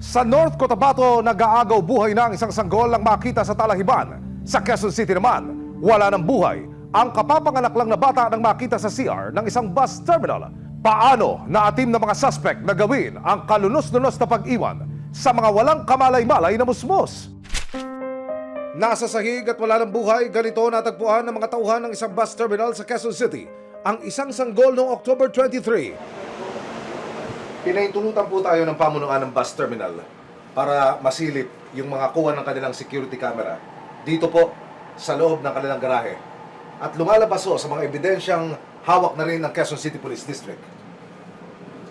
Sa North Cotabato, nag-aagaw buhay na ang isang sanggol lang makita sa Talahiban. Sa Quezon City naman, wala ng buhay ang kapapanganak lang na bata nang makita sa CR ng isang bus terminal. Paano naatim ng mga suspect na gawin ang kalunos-lunos na pag-iwan sa mga walang kamalay-malay na musmos? Nasa sahig at wala ng buhay, ganito natagpuan ng mga tauhan ng isang bus terminal sa Quezon City ang isang sanggol noong October 23. Pinaintulutan po tayo ng pamunuan ng bus terminal para masilip yung mga kuha ng kanilang security camera dito po sa loob ng kanilang garahe. At lumalabas po sa mga ebidensyang hawak na rin ng Quezon City Police District.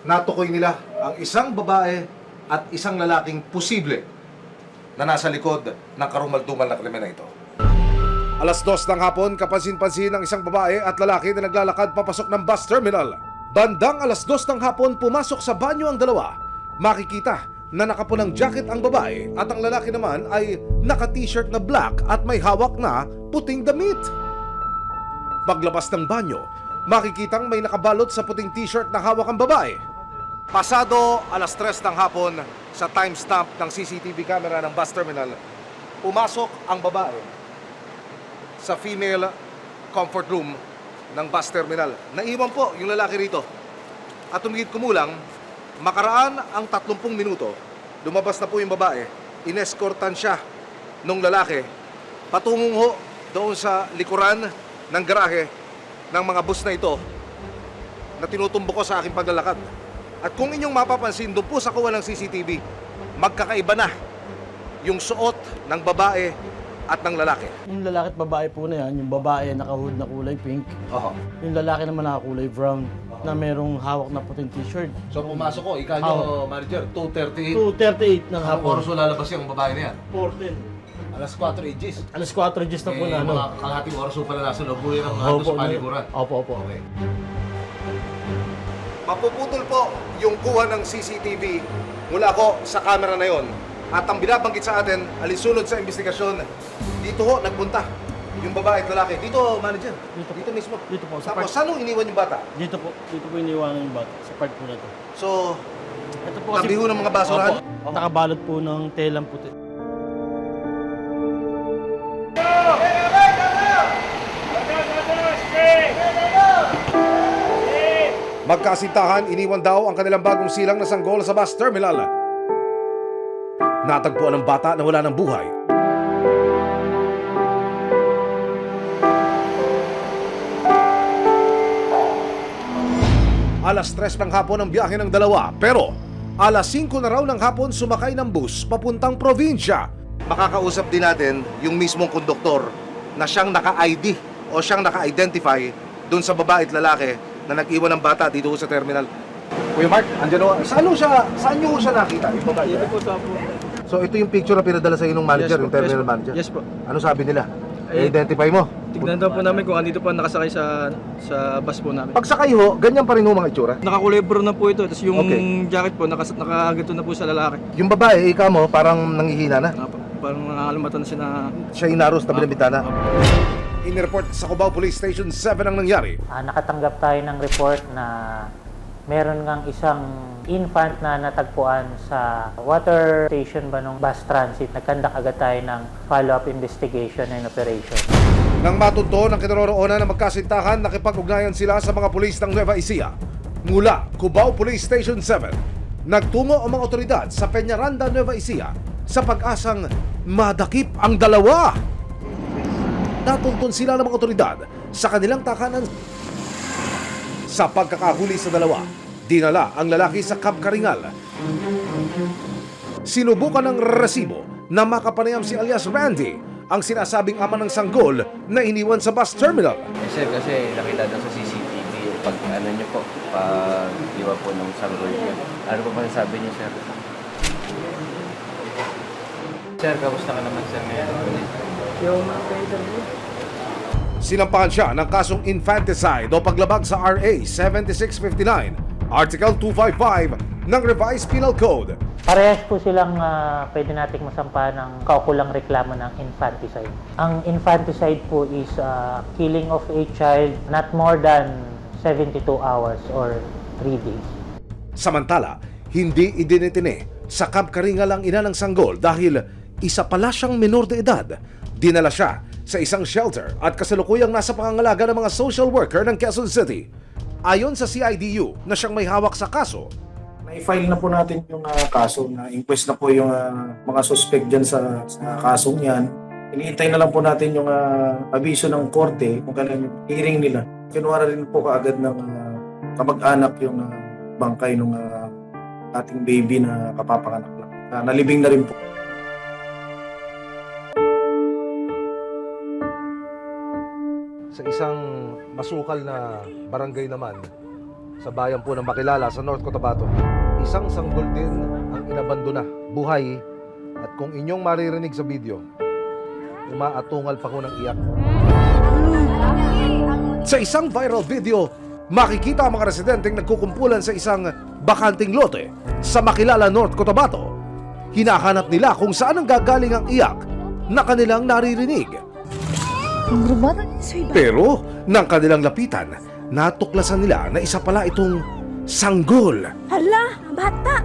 Natukoy nila ang isang babae at isang lalaking posible na nasa likod ng karumaldumal na krimen na ito. Alas 2 ng hapon, kapansin-pansin ng isang babae at lalaki na naglalakad papasok ng bus terminal. Bandang alas 2 ng hapon, pumasok sa banyo ang dalawa. Makikita na nakapulang jacket ang babae at ang lalaki naman ay naka-t-shirt na black at may hawak na puting damit. Paglabas ng banyo, makikitang may nakabalot sa puting t-shirt na hawak ang babae. Pasado alas 3 ng hapon, sa timestamp ng CCTV camera ng bus terminal, pumasok ang babae sa female comfort room ng bus terminal. Naiwan po yung lalaki rito. At tumigit kumulang, makaraan ang 30 minuto, lumabas na po yung babae, inescortan siya nung lalaki, patungong ho doon sa likuran ng garahe ng mga bus na ito na tinutumbok ko sa aking paglalakad. At kung inyong mapapansin, doon po sa kuha ng CCTV, magkakaiba na yung suot ng babae at ng lalaki. Yung lalaki at babae po na yan, yung babae naka-hood na kulay pink. Oho. Yung lalaki naman nakakulay brown na merong hawak na puting t-shirt. So pumasok ko, ikaw nyo, manager, 2:38. 2:38 ng hapon. Oras lalabas yung babae na yan? 4:10. Alas 4 ages. Alas 4 na po na ano. Mga kalahating oras po pala nasa loob ng ando sa paliguran. Opo. Okay. Mapuputol po yung kuha ng CCTV mula ko sa camera na yon. At ang binabanggit sa atin, alinsunod sa investigasyon, dito ho nagpunta yung babae at lalaki. Dito, manager. Dito mismo. Dito po. Tapos, saan nung iniwan yung bata? Dito po iniwanan yung bata sa part po na to. So, Ito po tabi ho ng mga basurahan? Opo. Nakabalot po ng telang puti. Magkasintahan, iniwan daw ang kanilang bagong silang na sanggol sa bus terminal. Natagpuan ng bata na wala ng buhay. Alas 3 ng hapon ang biyahe ng dalawa, pero alas 5 na raw ng hapon sumakay ng bus papuntang probinsya. Makakausap din natin yung mismong konduktor na siyang naka-ID o siyang naka-identify doon sa babae at lalaki na nag-iwan ng bata dito sa terminal. Kuya Mark, andyan o. Saan nyo siya nakita? Yung babae? Dito po sa po. So ito yung picture na pinadala sa inyo ng manager, yung terminal manager? Yes po. Ano sabi nila? I-identify mo? Tignan daw po namin kung andito po nakasakay sa bus po namin. Pagsakay ho, ganyan pa rin ho mga itsura? Nakakulay brown na po ito, tapos yung Okay. jacket po nakagato na po sa lalaki. Yung babae, ikaw mo, parang nangihina na. Parang nangangalamatan na siya na... Siya inaros tabi ng bitana. In-report sa Cubao Police Station 7 ang nangyari. Nakatanggap tayo ng report na meron ngang isang infant na natagpuan sa water station ba nung bus transit. Nagkandak agad tayo ng follow-up investigation and operation. Nang matunto ng kinaroroonan na magkasintahan, nakipag-ugnayan sila sa mga pulis ng Nueva Ecija. Mula Cubao Police Station 7, nagtungo ang mga otoridad sa Peñaranda, Nueva Ecija sa pag-asang madakip ang dalawa. Natuntun sila ng mga otoridad sa kanilang takanan. Sa pagkakahuli sa dalawa, dinala ang lalaki sa Camp Karingal. Sinubukan ng resibo na makapanayam si alias Randy, ang sinasabing ama ng sanggol na iniwan sa bus terminal. Sir, kasi nakita daw sa CCTV yung pag ano nyo po, pag iwa po ng sanggol nyo. Ano po ba sabi niyo, sir? Sir, kamusta ka naman, sir, ngayon? Sinampahan siya ng kasong infanticide o paglabag sa RA 7659, Article 255 ng Revised Penal Code. Parehas po silang pwede nating masampahan ng kaukulang reklamo ng infanticide. Ang infanticide po is killing of a child not more than 72 hours or 3 days. Samantala, hindi idinitine Sa Camp Karingal ang ina ng sanggol dahil isa pala siyang menor de edad. Dinala siya sa isang shelter at kasalukuyang nasa pangangalaga ng mga social worker ng Quezon City. Ayon sa CIDU na siyang may hawak sa kaso, Na-file na po natin yung kaso, na inquest na po yung mga suspect dyan sa kasong yan. Iniintay na lang po natin yung abiso ng korte kung kailan yung hearing nila. Kinuha rin po kaagad ng kamag-anak yung bangkay ng ating baby na kapapanganak lang. Nalibing na rin po. sa isang masukal na barangay naman sa bayan po ng Makilala sa North Cotabato. Isang sanggol din ang inabandona, buhay, at kung inyong maririnig sa video, umaatungal pa ko ng iyak. Sa isang viral video, makikita ang mga residenteng nagkukumpulan sa isang bakanting lote sa Makilala, North Cotabato. Hinahanap nila kung saan ang gagaling ang iyak na kanilang naririnig. Pero nang kanilang lapitan, natuklasan nila na isa pala itong sanggol. Hala, bata!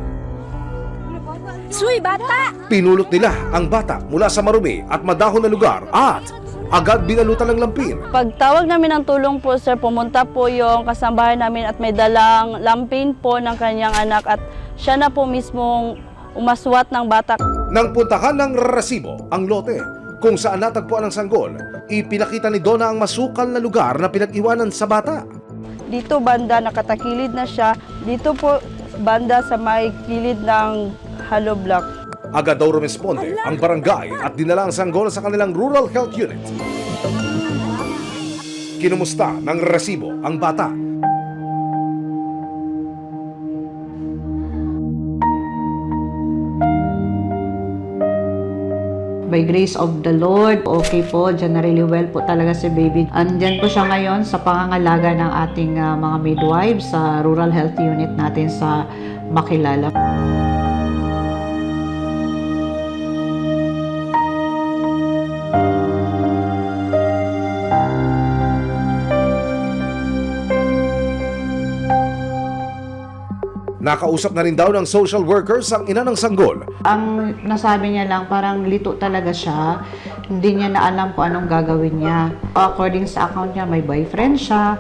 Suy, bata! Pinulot nila ang bata mula sa marumi at madahon na lugar at agad binalutan ng lampin. Pagtawag namin ng tulong po, sir, pumunta po yung kasambahay namin at may dalang lampin po ng kanyang anak at siya na po mismong umaswat ng bata. Nang puntahan ng resibo ang lote kung saan natagpuan ang sanggol, ipinakita ni Donna ang masukal na lugar na pinag-iwanan sa bata. Dito banda nakatakilid na siya, dito po banda sa may kilid ng hollow block. Agad daw rumesponde ang barangay at dinala ang sanggol sa kanilang rural health unit. Kinumusta ng resibo ang bata. By grace of the Lord, okay po, generally well po talaga si baby. Andyan po siya ngayon sa pangangalaga ng ating mga midwives sa rural health unit natin sa Makilala. Nakausap na rin daw ng social workers ang ina ng sanggol. Ang nasabi niya lang, parang lito talaga siya. Hindi niya na alam kung anong gagawin niya. According sa account niya, may boyfriend siya.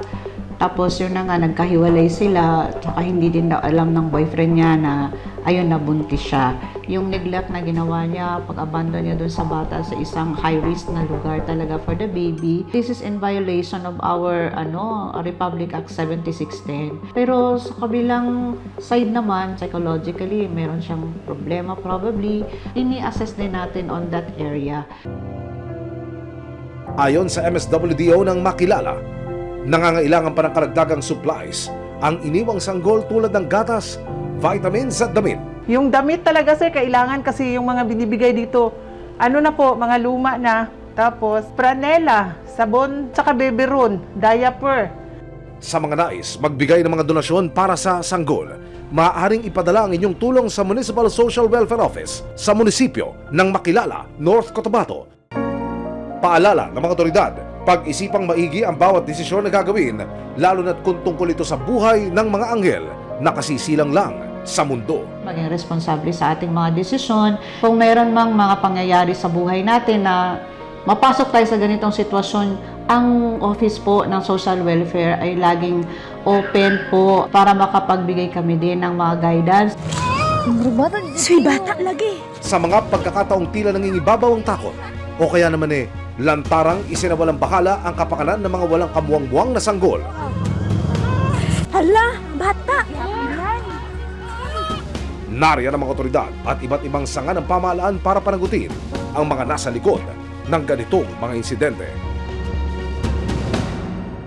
Tapos yun na nga, nagkahiwalay sila. Tsaka hindi din daw alam ng boyfriend niya na ayun, nabuntis siya. Yung neglect na ginawa niya, pag-abandon niya dun sa bata sa isang high-risk na lugar talaga for the baby. This is in violation of our Republic Act 7610. Pero sa kabilang side naman, psychologically, meron siyang problema probably. Ini-assess din natin on that area. Ayon sa MSWDO ng Makilala, nangangailangan pa ng karagdagang supplies ang iniwang sanggol tulad ng gatas, vitamins at damit. Yung damit talaga, sir, kailangan kasi yung mga binibigay dito, na po, mga luma na. Tapos, franela, sabon, tsaka beberon, diaper. Sa mga nais magbigay ng mga donasyon para sa sanggol, maaaring ipadala ang inyong tulong sa Municipal Social Welfare Office sa munisipyo ng Makilala, North Cotabato. Paalala ng mga otoridad, pag-isipang maigi ang bawat desisyon na gagawin, lalo na't kung tungkol ito sa buhay ng mga anghel na kasisilang lang sa mundo. Maging responsable sa ating mga desisyon. Kung mayroon mang mga pangyayari sa buhay natin na mapasok tayo sa ganitong sitwasyon, ang office po ng social welfare ay laging open po para makapagbigay kami din ng mga guidance. Suy, bata lagi! Sa mga pagkakataong tila nangingibabaw ang takot, o kaya naman lantarang isinawalang bahala ang kapakanan ng mga walang kamuwang-muwang na sanggol. Hala, bata! Nariyan ang mga otoridad at iba't ibang sanga ng pamahalaan para panagutin ang mga nasa likod ng ganitong mga insidente.